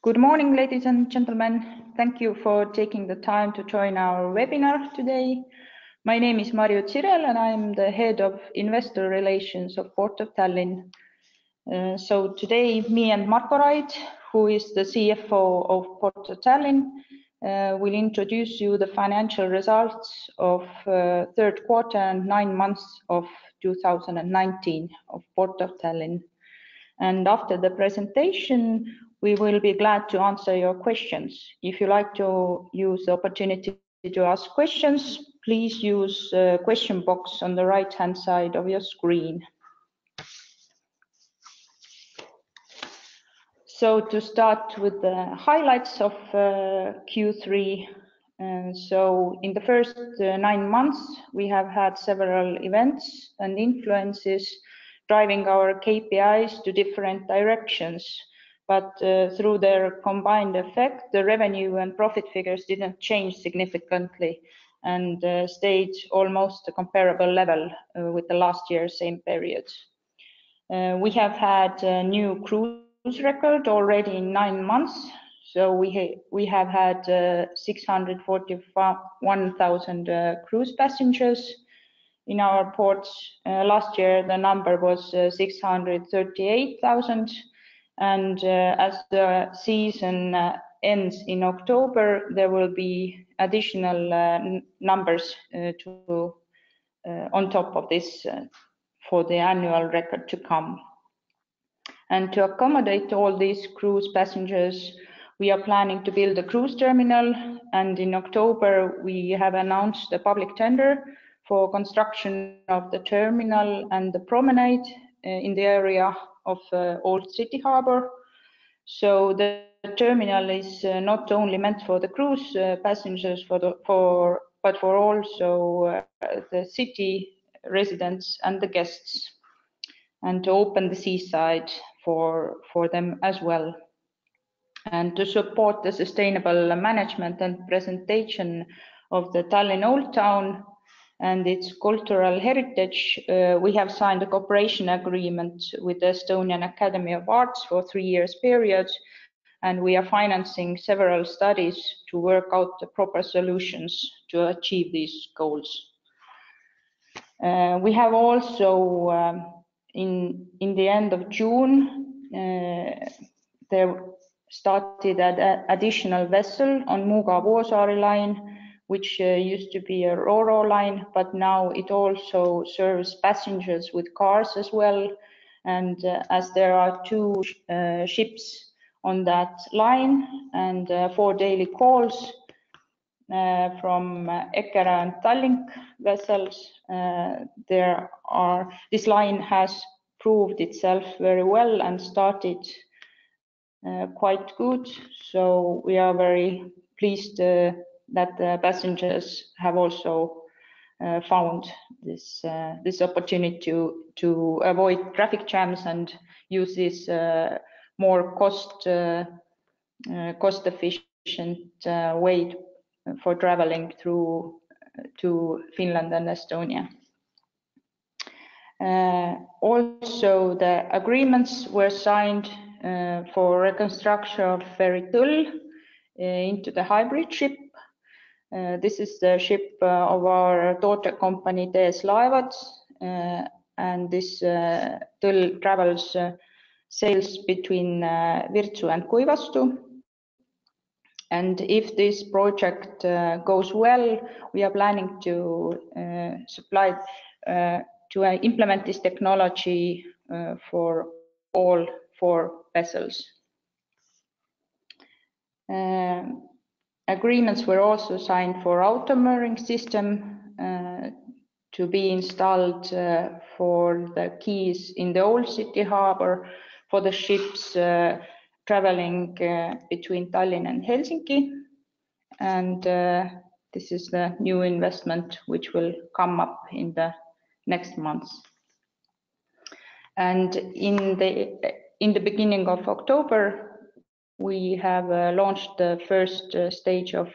Good morning, ladies and gentlemen. Thank you for taking the time to join our webinar today. My name is Marju Zirel and I'm the head of investor relations of Port of Tallinn. So today, me and Marko Raid, who is the CFO of Port of Tallinn, will introduce you the financial results of third quarter and 9 months of 2019 of Port of Tallinn. And after the presentation, we will be glad to answer your questions. If you like to use the opportunity to ask questions, please use the question box on the right-hand side of your screen. So to start with the highlights of Q3. So in the first 9 months, we have had several events and influences driving our KPIs to different directions. But through their combined effect, the revenue and profit figures didn't change significantly and stayed almost a comparable level with the last year's same period. We have had a new cruise record already in 9 months. So we have had 641,000 cruise passengers in our ports. Last year, the number was 638,000. And as the season ends in October, there will be additional numbers on top of this for the annual record to come. And to accommodate all these cruise passengers, we are planning to build a cruise terminal. And in October, we have announced a public tender for construction of the terminal and the promenade in the area of Old City Harbour. So the terminal is not only meant for the cruise passengers, but for also the city residents and the guests, and to open the seaside for them as well. And to support the sustainable management and presentation of the Tallinn Old Town and its cultural heritage, we have signed a cooperation agreement with the Estonian Academy of Arts for 3 years period, and we are financing several studies to work out the proper solutions to achieve these goals. We have also, in the end of June, there started an additional vessel on Muuga-Vuosaari line, which used to be a Ro-Ro line, but now it also serves passengers with cars as well. And as there are 2 ships on that line and 4 daily calls from Eckerö and Tallink vessels, this line has proved itself very well and started quite good. So we are very pleased that the passengers have also found this opportunity to avoid traffic jams and use this more cost efficient way for traveling to Finland and Estonia. Also, the agreements were signed for reconstruction of ferry Tõll into the hybrid ship. This is the ship of our daughter company TS Laevad, and this Tõll travels sails between Virtsu and Kuivastu. And if this project goes well, we are planning to implement this technology for all 4 vessels. Agreements were also signed for outer mooring system to be installed for the quays in the Old City Harbour for the ships traveling between Tallinn and Helsinki. And this is the new investment which will come up in the next months. And in the beginning of October, we have launched the first stage of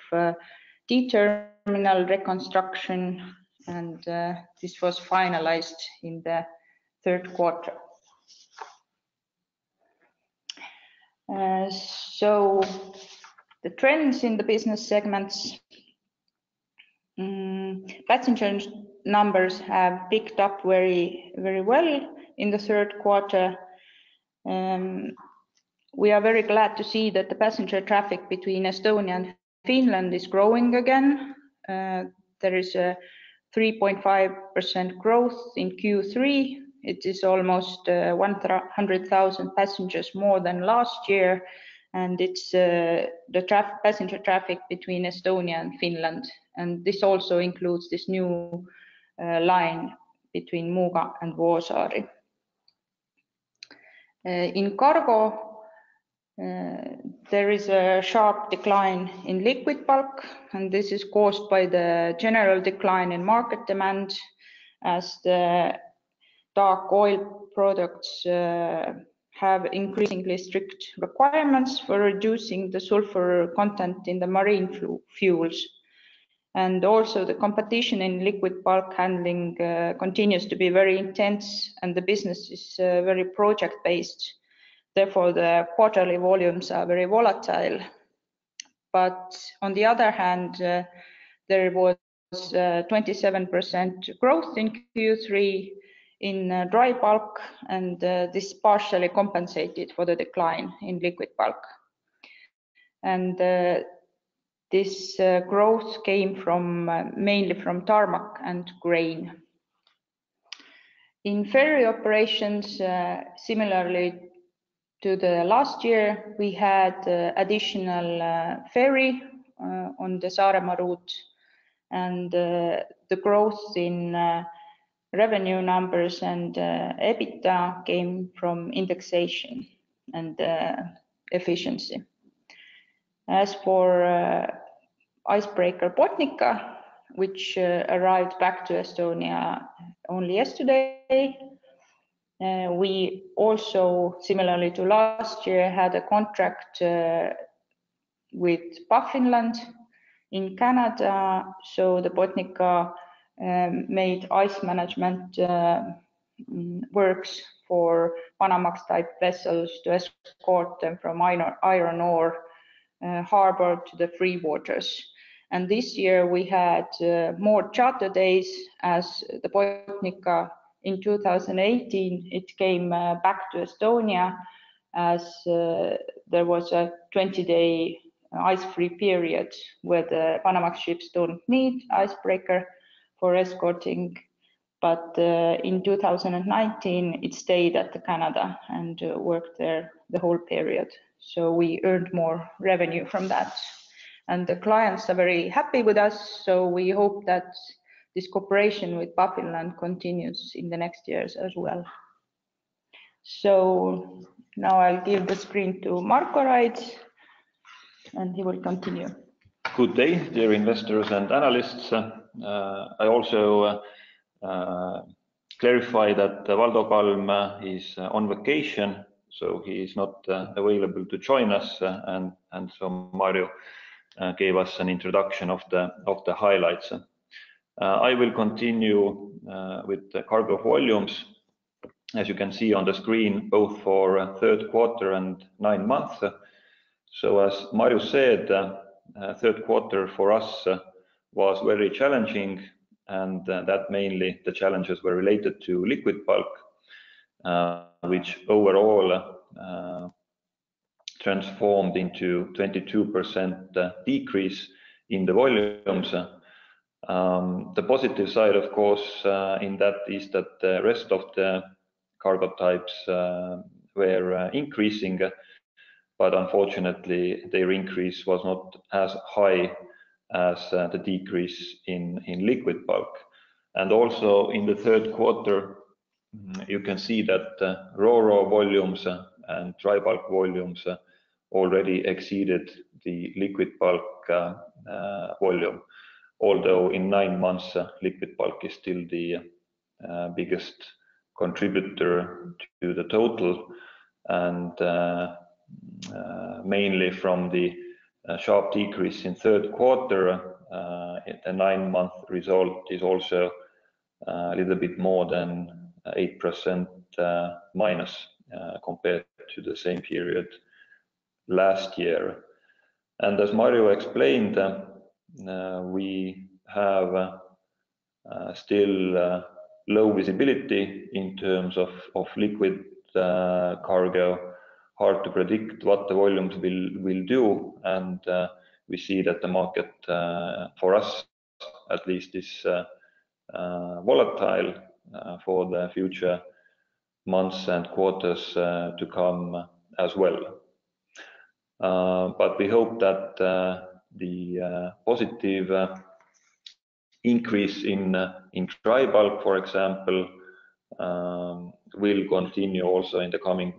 D-terminal reconstruction, and this was finalized in the third quarter. So the trends in the business segments, passenger numbers have picked up very well in the third quarter. We are very glad to see that the passenger traffic between Estonia and Finland is growing again. There is a 3.5% growth in Q3. It is almost 100,000 passengers more than last year, and it's the passenger traffic between Estonia and Finland. And this also includes this new line between Muuga and Vuosaari. In cargo, there is a sharp decline in liquid bulk, and this is caused by the general decline in market demand as the dark oil products have increasingly strict requirements for reducing the sulfur content in the marine fuels. And also the competition in liquid bulk handling continues to be very intense, and the business is very project-based. Therefore, the quarterly volumes are very volatile. But on the other hand, there was 27% growth in Q3 in dry bulk, and this partially compensated for the decline in liquid bulk. And this growth came mainly from tarmac and grain. In ferry operations, similarly to the last year, we had additional ferry on the Saaremaa route, and the growth in revenue numbers and EBITDA came from indexation and efficiency. As for icebreaker Botany, which arrived back to Estonia only yesterday, we also, similarly to last year, had a contract with Baffinland in Canada. So the Botany made ice management works for Panamax type vessels to escort them from iron ore harbor to the free waters. And this year we had more charter days, as the Botany in 2018, it came back to Estonia as there was a 20-day ice-free period where the Panamax ships don't need icebreaker for escorting. But in 2019, it stayed at the Canada and worked there the whole period. So we earned more revenue from that. And the clients are very happy with us. So we hope that this cooperation with Baffinland continues in the next years as well. So now I'll give the screen to Marko Raid, and he will continue. Good day, dear investors and analysts. I also clarify that Valdo Kalm is on vacation, so he is not available to join us, and so Mario gave us an introduction of the highlights. I will continue with the cargo volumes, as you can see on the screen, both for third quarter and 9 months. So as Mario said, third quarter for us was very challenging, and that mainly the challenges were related to liquid bulk, which overall transformed into 22% decrease in the volumes. The positive side, of course, in that is that the rest of the cargo types were increasing, but unfortunately their increase was not as high as the decrease in liquid bulk. And also in the third quarter, you can see that ro-ro volumes and dry bulk volumes already exceeded the liquid bulk volume. Although in 9 months, liquid bulk is still the biggest contributor to the total, and mainly from the sharp decrease in third quarter, the 9-month result is also a little bit more than 8% minus compared to the same period last year. And as Mario explained, we have still low visibility in terms of liquid cargo. Hard to predict what the volumes will do, and we see that the market, for us at least, is volatile for the future months and quarters to come as well. But we hope that the positive increase in dry bulk, for example, will continue also in the coming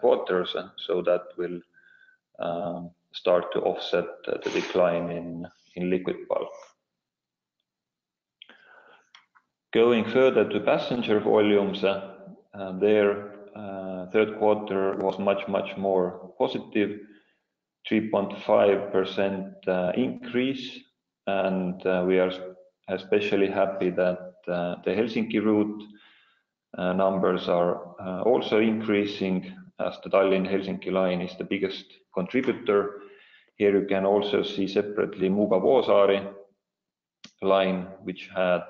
quarters, so that will start to offset the decline in liquid bulk. Going further to passenger volumes, their third quarter was much more positive, 3.5% increase, and we are especially happy that the Helsinki route numbers are also increasing, as the Tallinn-Helsinki line is the biggest contributor. Here you can also see separately Muuga-Vuosaari line, which had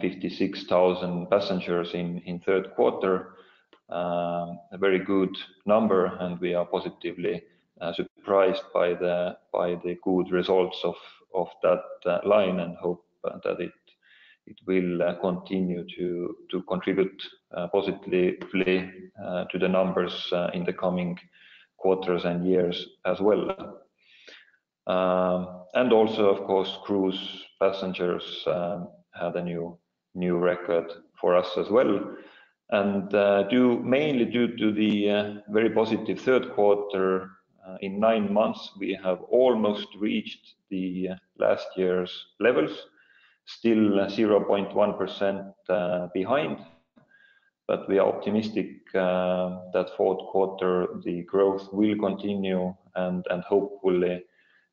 56,000 passengers in third quarter, a very good number, and we are positively surprised by the good results of that line, and hope that it will continue to contribute positively to the numbers in the coming quarters and years as well. And also, of course, cruise passengers had a new record for us as well. And mainly due to the very positive third quarter, in 9 months, we have almost reached the last year's levels, still 0.1% behind, but we are optimistic that fourth quarter the growth will continue, and hopefully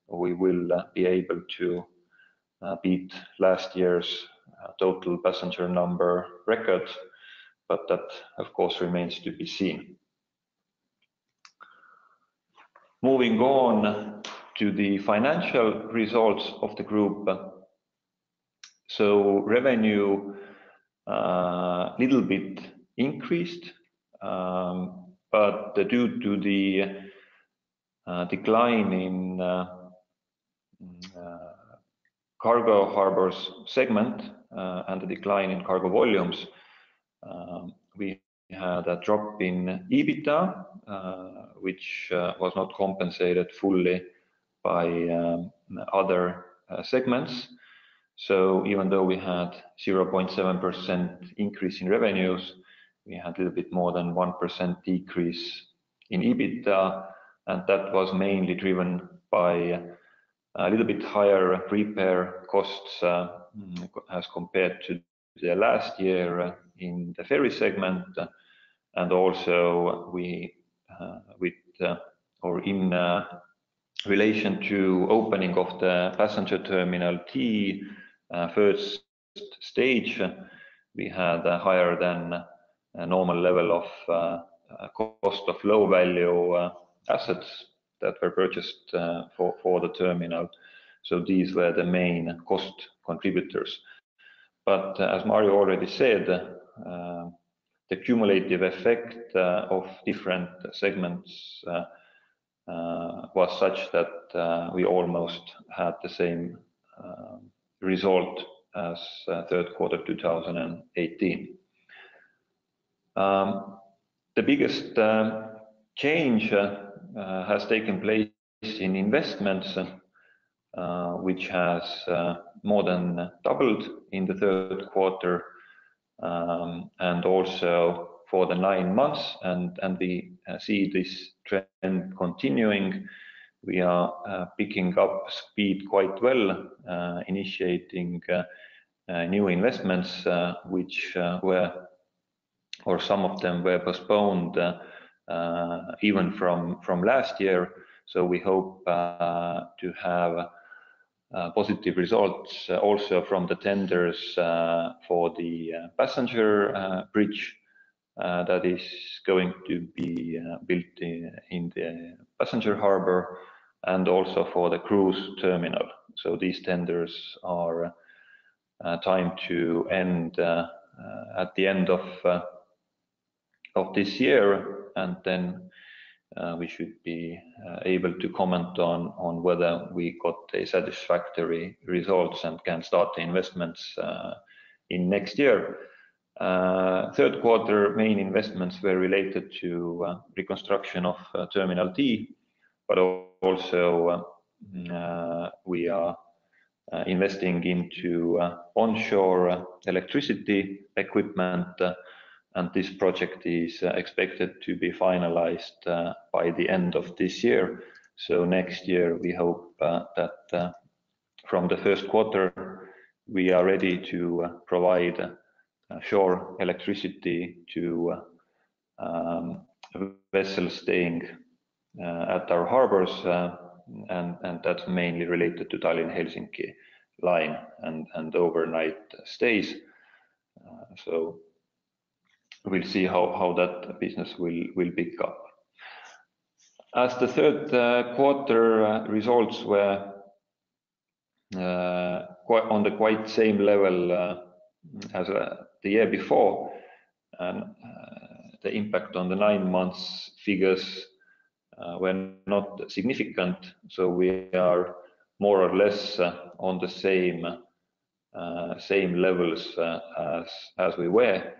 we will be able to beat last year's total passenger number record, but that of course remains to be seen. Moving on to the financial results of the group. So revenue little bit increased, but due to the decline in cargo harbors segment and the decline in cargo volumes, we had a drop in EBITDA, which was not compensated fully by other segments. So even though we had 0.7% increase in revenues, we had a little bit more than 1% decrease in EBITDA, and that was mainly driven by a little bit higher repair costs as compared to the last year in the ferry segment, and also in relation to opening of the passenger terminal T first stage, we had a higher than a normal level of cost of low value assets that were purchased for the terminal. So these were the main cost contributors. But as Mario already said, the cumulative effect of different segments was such that we almost had the same result as third quarter 2018. The biggest change has taken place in investments, which has more than doubled in the third quarter, and also for the 9 months, and we see this trend continuing. We are picking up speed quite well, initiating new investments, which were, or some of them were postponed even from last year. So we hope to have positive results also from the tenders for the passenger bridge that is going to be built in the passenger harbor and also for the cruise terminal. So these tenders are timed to end at the end of this year, and then we should be able to comment on whether we got a satisfactory results and can start the investments in next year. Third quarter main investments were related to reconstruction of Terminal D, but also we are investing into onshore electricity equipment, and this project is expected to be finalized by the end of this year. So next year we hope that from the first quarter we are ready to provide shore electricity to vessels staying at our harbors, and that's mainly related to Tallinn-Helsinki line and overnight stays. So we'll see how that business will pick up. As the third quarter results were on the quite same level as the year before, and the impact on the 9 months figures were not significant, so we are more or less on the same levels as we were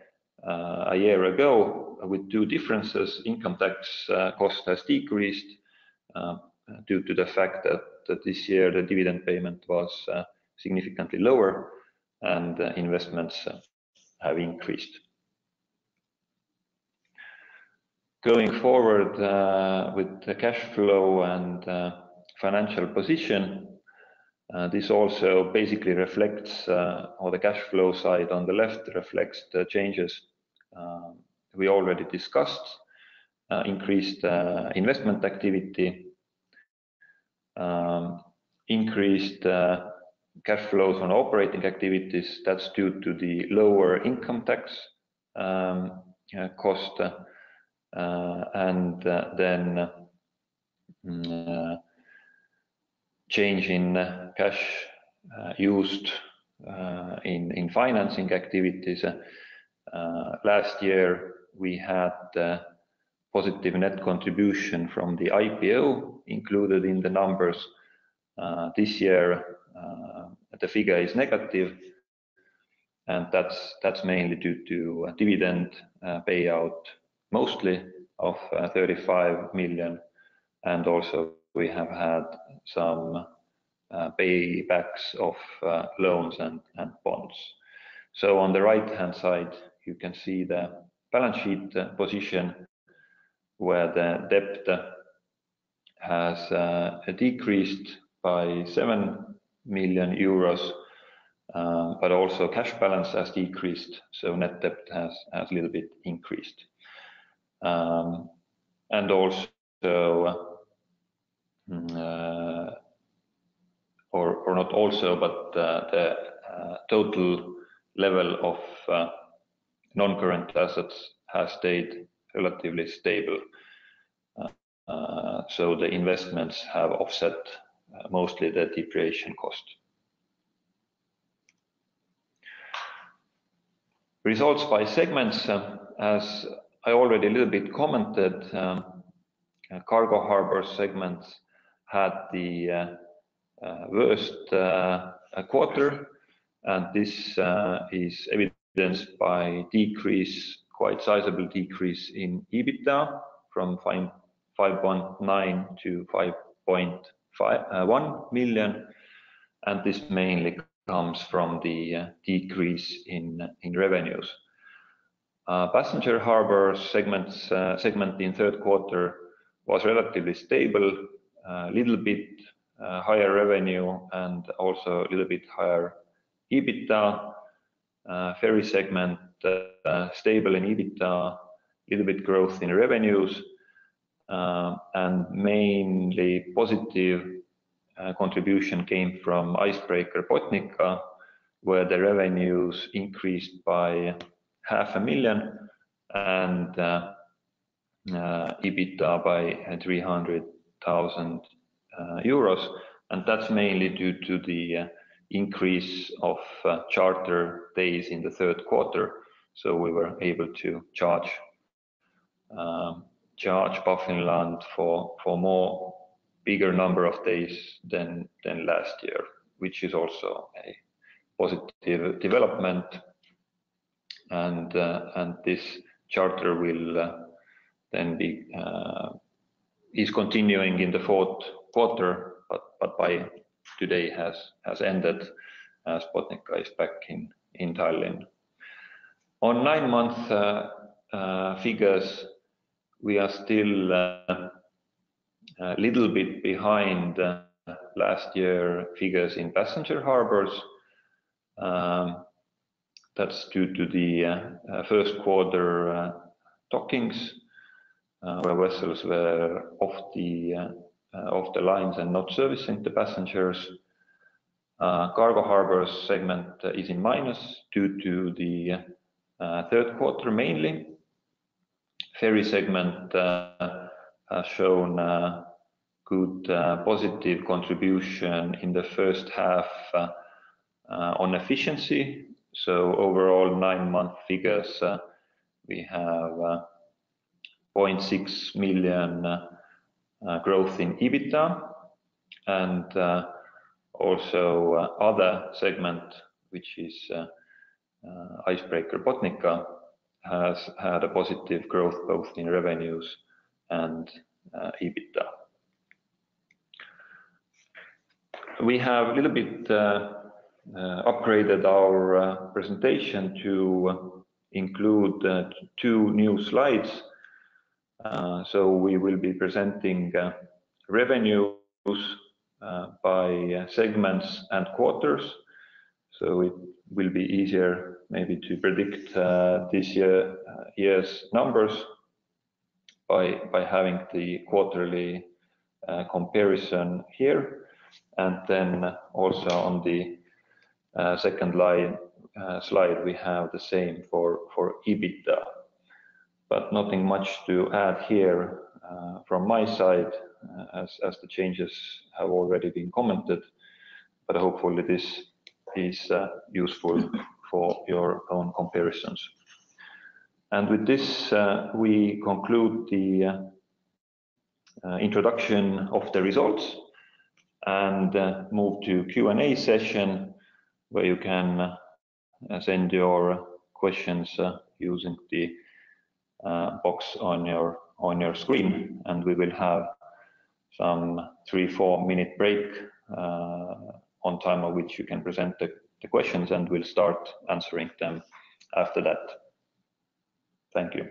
a year ago, with two differences. Income tax cost has decreased due to the fact that this year the dividend payment was significantly lower, and investments have increased. Going forward with the cash flow and financial position, this also basically reflects, or the cash flow side on the left reflects the changes we already discussed. Increased investment activity, increased cash flows on operating activities. That's due to the lower income tax cost, and then change in cash used in financing activities. Last year we had positive net contribution from the IPO included in the numbers. This year the figure is negative, and that's mainly due to a dividend payout, mostly of 35 million, and also we have had some paybacks of loans and bonds. So on the right hand side you can see the balance sheet position, where the debt has decreased by 7 million euros, but also cash balance has decreased, so net debt has a little bit increased. And also, or not also, but the total level of non-current assets has stayed relatively stable. So the investments have offset mostly the depreciation cost. Results by segments, as I already a little bit commented, cargo harbor segments had the worst quarter, and this is evidenced by decrease, quite sizable decrease in EBITDA from 5.9 to 5.1 million, and this mainly comes from the decrease in revenues. Passenger harbor segment in third quarter was relatively stable, a little bit higher revenue and also a little bit higher EBITDA. Ferry segment stable in EBITDA, little bit growth in revenues, and mainly positive contribution came from icebreaker Botany, where the revenues increased by 500,000 and EBITDA by 300,000 euros, and that's mainly due to the increase of charter days in the third quarter. So we were able to charge Baffinland for more bigger number of days than last year, which is also a positive development. And this charter will then be is continuing in the fourth quarter, but by today has ended as Botnica is back in Tallinn. On 9-month figures, we are still a little bit behind last year figures in passenger harbors. That's due to the first quarter dockings, where vessels were off the lines and not servicing the passengers. Cargo harbors segment is in minus due to the third quarter mainly. Ferry segment has shown good positive contribution in the first half on efficiency. So overall 9-month figures, we have 0.6 million growth in EBITDA, and also other segment, which is icebreaker Botnica, has had a positive growth both in revenues and EBITDA. We have a little bit upgraded our presentation to include 2 new slides. So we will be presenting revenues by segments and quarters. So it will be easier maybe to predict this year's numbers by having the quarterly comparison here. And then also on the second slide, we have the same for EBITDA. But nothing much to add here from my side, as the changes have already been commented, but hopefully this is useful for your own comparisons. And with this, we conclude the introduction of the results and move to Q&A session, where you can send your questions using the box on your screen, and we will have some 3-4 minute break on time of which you can present the questions, and we'll start answering them after that. Thank you.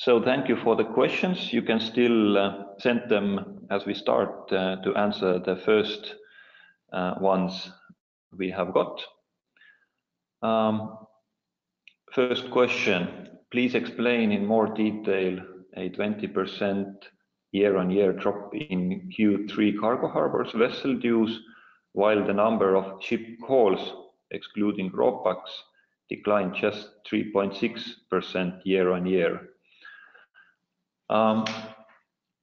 So thank you for the questions. You can still send them as we start to answer the first ones we have got. First question, please explain in more detail a 20% year-on-year drop in Q3 cargo harbors vessel dues, while the number of ship calls, excluding RoPax, declined just 3.6% year-on-year.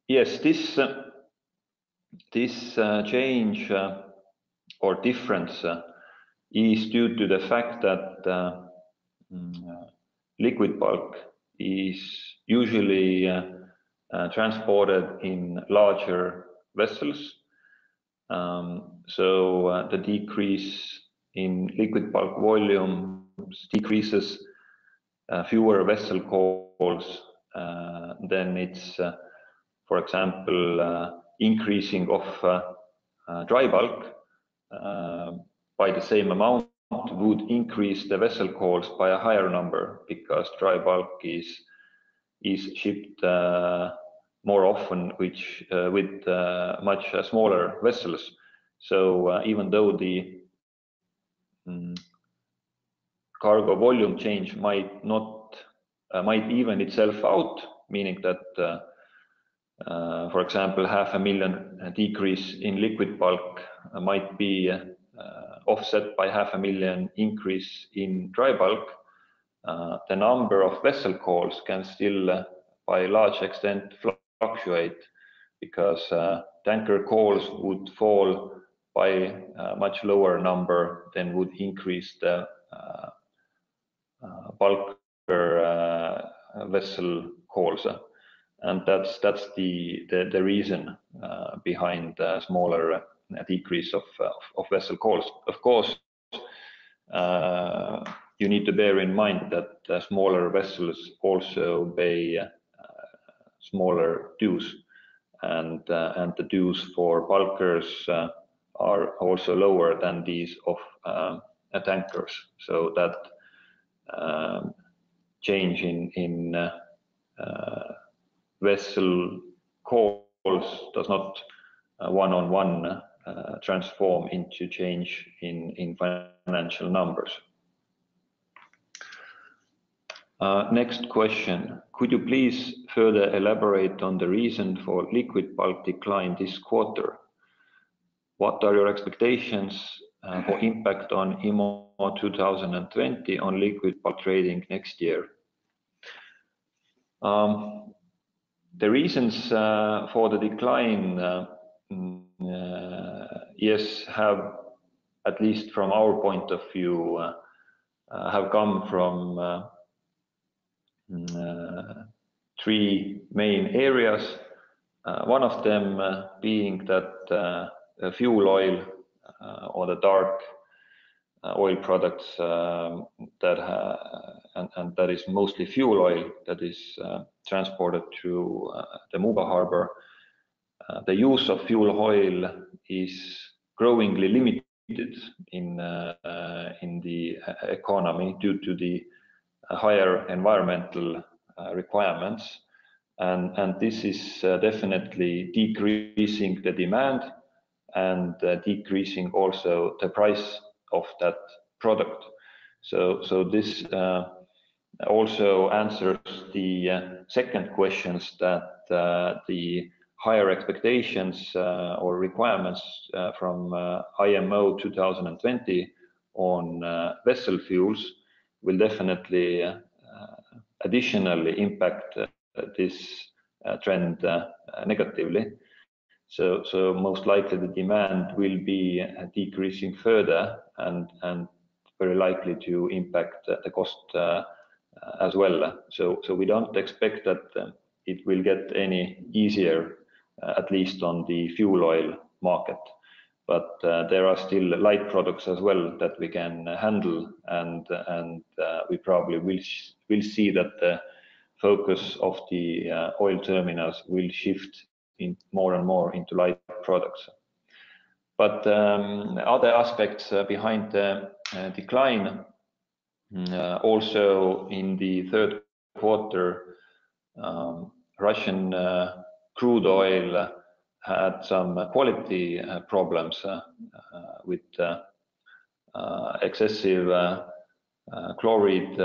Yes, this change or difference is due to the fact that liquid bulk is usually transported in larger vessels. So the decrease in liquid bulk volumes decreases fewer vessel calls than it's, for example, increasing of dry bulk by the same amount would increase the vessel calls by a higher number, because dry bulk is shipped more often, which with much smaller vessels. So even though the cargo volume change might even itself out, meaning that for example 500,000 decrease in liquid bulk might be offset by 500,000 increase in dry bulk, the number of vessel calls can still by a large extent fluctuate, because tanker calls would fall by a much lower number than would increase the bulk per vessel calls. And that's the reason behind the smaller decrease of vessel calls. Of course, you need to bear in mind that smaller vessels also pay smaller dues, and the dues for bulkers are also lower than these of tankers. So that change in vessel calls does not one-on-one transform into change in financial numbers. Next question. Could you please further elaborate on the reason for liquid bulk decline this quarter? What are your expectations for impact on IMO 2020 on liquid bulk trading next year? The reasons for the decline, yes, have, at least from our point of view, have come from three main areas. One of them being that fuel oil or the dark oil products that is mostly fuel oil that is transported through the Muuga harbor. The use of fuel oil is growingly limited in the economy due to the higher environmental requirements, and this is definitely decreasing the demand and decreasing also the price of that product. So this also answers the second questions, that the higher expectations or requirements from IMO 2020 on vessel fuels will definitely additionally impact this trend negatively. So most likely the demand will be decreasing further and very likely to impact the cost as well. So we don't expect that it will get any easier, at least on the fuel oil market. But there are still light products as well that we can handle, and we probably will see that the focus of the oil terminals will shift in more and more into light products. But other aspects behind the decline, also in the third quarter, Russian crude oil had some quality problems with excessive chloride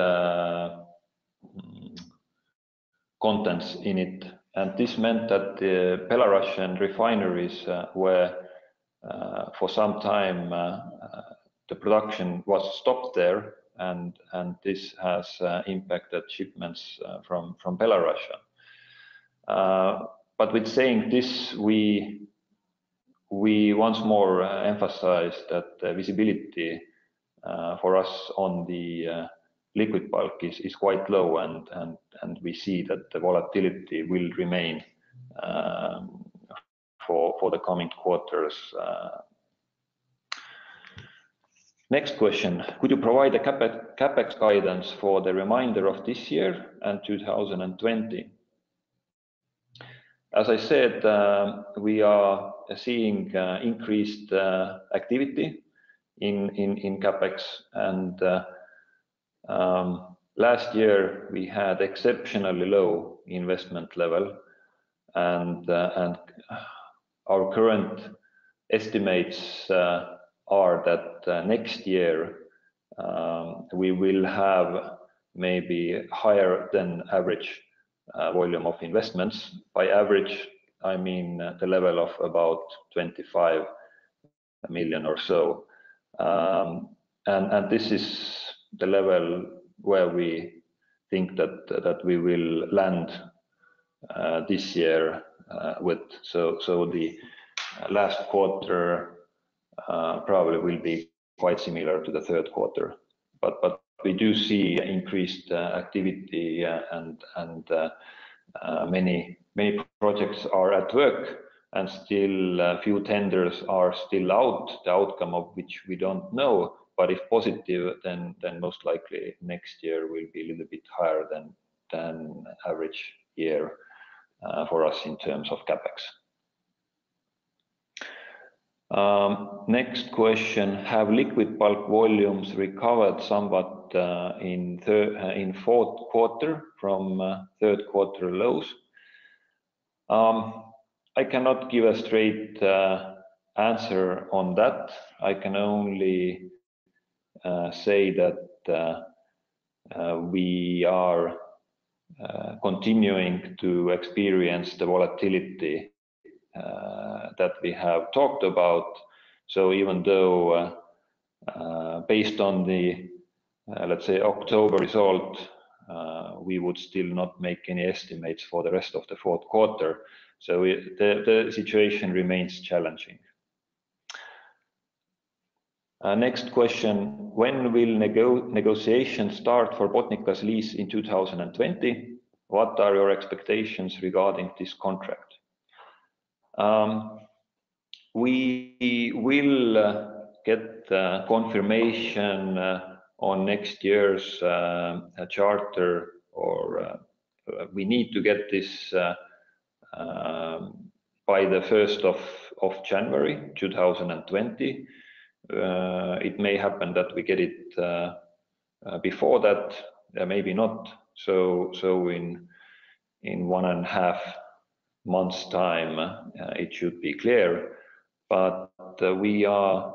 contents in it, and this meant that the Belarusian refineries were for some time the production was stopped there, and this has impacted shipments from Belarus. But with saying this, we once more emphasize that the visibility for us on the liquid bulk is quite low, and we see that the volatility will remain for the coming quarters. Next question, could you provide a capex guidance for the remainder of this year and 2020? As I said, we are seeing increased activity in capex, and last year we had exceptionally low investment level, and our current estimates are that next year we will have maybe higher than average volume of investments. By average, I mean the level of about 25 million or so. And this is the level where we think that we will land this year with. So the last quarter probably will be quite similar to the third quarter, but we do see increased activity, and many projects are at work, and still a few tenders are still out, the outcome of which we don't know. But if positive, then most likely next year will be a little bit higher than average year for us in terms of capex. Next question, have liquid bulk volumes recovered somewhat in fourth quarter from third quarter lows? I cannot give a straight answer on that. I can only say that we are continuing to experience the volatility that we have talked about. So even though based on the let's say October result, we would still not make any estimates for the rest of the fourth quarter. So the situation remains challenging. Next question, when will negotiations start for Botnica's lease in 2020? What are your expectations regarding this contract? We will get confirmation on next year's charter, or we need to get this by the 1st of January 2020. It may happen that we get it before that, maybe not. So in 1.5 months' time, it should be clear. But we are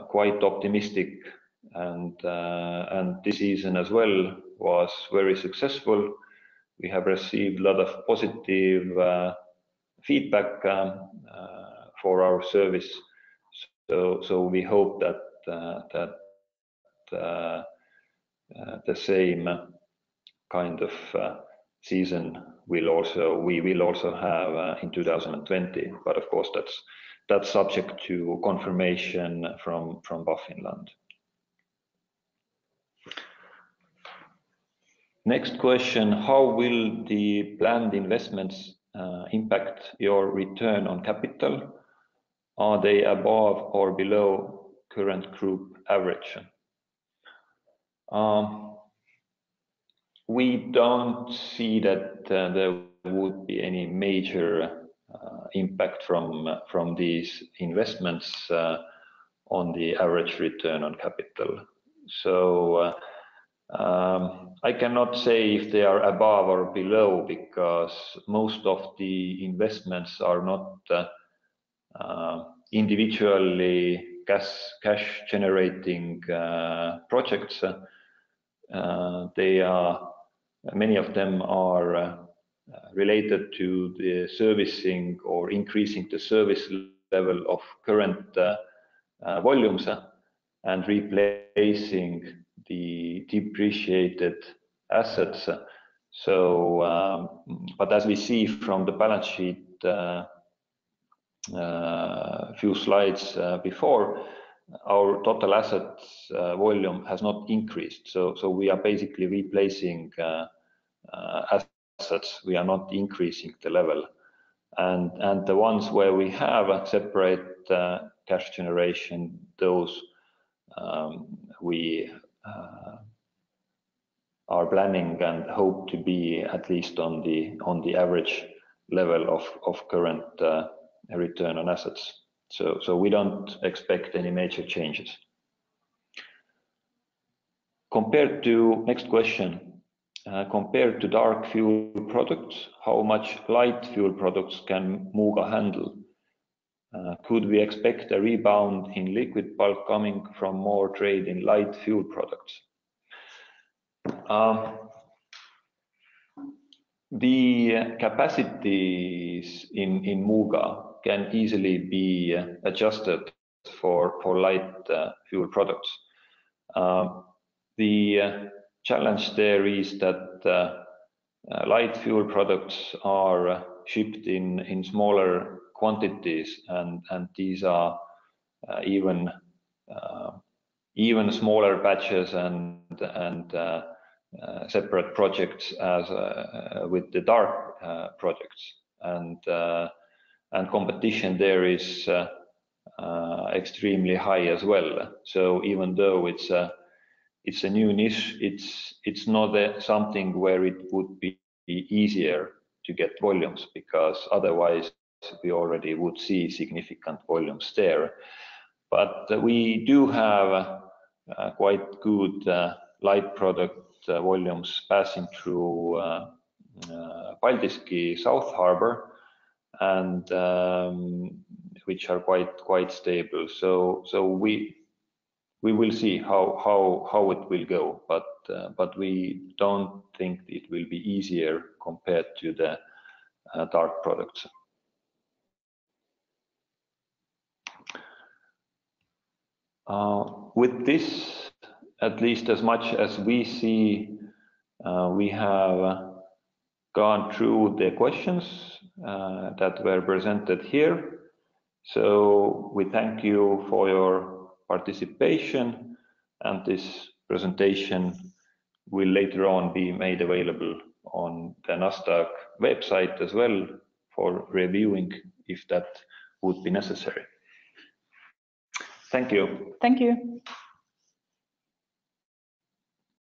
quite optimistic, and this season as well was very successful. We have received a lot of positive feedback for our service. So we hope that the same kind of season we will also have in 2020. But of course, that's subject to confirmation from Baffinland. Next question, how will the planned investments impact your return on capital? Are they above or below current group average? We don't see that there would be any major impact from these investments on the average return on capital. So I cannot say if they are above or below, because most of the investments are not individually cash generating projects. Many of them are related to the servicing or increasing the service level of current volumes and replacing the depreciated assets. So, but as we see from the balance sheet few slides before, our total assets volume has not increased. So we are basically replacing assets. We are not increasing the level. And the ones where we have a separate cash generation, those we are planning and hope to be at least on the average level of current return on assets. So we don't expect any major changes. Compared to, next question, compared to dark fuel products, how much light fuel products can Muuga handle? Could we expect a rebound in liquid bulk coming from more trade in light fuel products? The capacities in Muuga can easily be adjusted for light fuel products. The challenge there is that light fuel products are shipped in smaller quantities, and these are even smaller batches and separate projects as with the dark projects, and competition there is extremely high as well. So even though it's a new niche, it's not something where it would be easier to get volumes, because otherwise we already would see significant volumes there. But we do have quite good light product volumes passing through Paldiski South Harbour, and which are quite stable. So we will see how it will go, but we don't think it will be easier compared to the dark products. With this, at least as much as we see, we have gone through the questions that were presented here. So we thank you for your participation, and this presentation will later on be made available on the Nasdaq website as well for reviewing if that would be necessary. Thank you. Thank you.